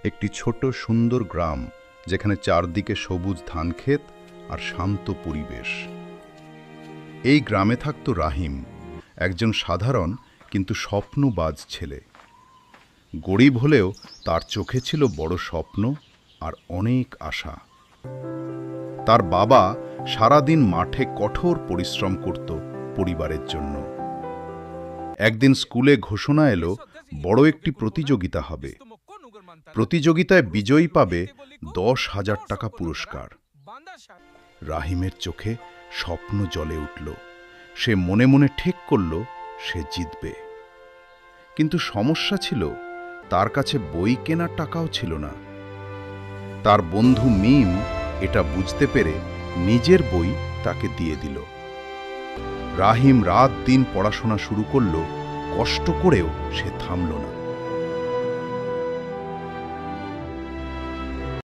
একটি ছোট সুন্দর গ্রাম, যেখানে চারদিকে সবুজ ধানক্ষেত আর শান্ত পরিবেশ। এই গ্রামে থাকত রাহিম, একজন সাধারণ কিন্তু স্বপ্নবাজ ছেলে। গরিব হলেও তার চোখে ছিল বড় স্বপ্ন আর অনেক আশা। তার বাবা সারাদিন মাঠে কঠোর পরিশ্রম করত পরিবারের জন্য। একদিন স্কুলে ঘোষণা এলো, বড় একটি প্রতিযোগিতা হবে। প্রতিযোগিতায় বিজয়ী পাবে 10,000 টাকা পুরস্কার। রাহিমের চোখে স্বপ্ন জ্বলে উঠল। সে মনে মনে ঠিক করল সে জিতবে। কিন্তু সমস্যা ছিল, তার কাছে বই কেনার টাকাও ছিল না। তার বন্ধু মিম এটা বুঝতে পেরে নিজের বই তাকে দিয়ে দিল। রাহিম রাত দিন পড়াশোনা শুরু করল, কষ্ট করেও সে থামল না।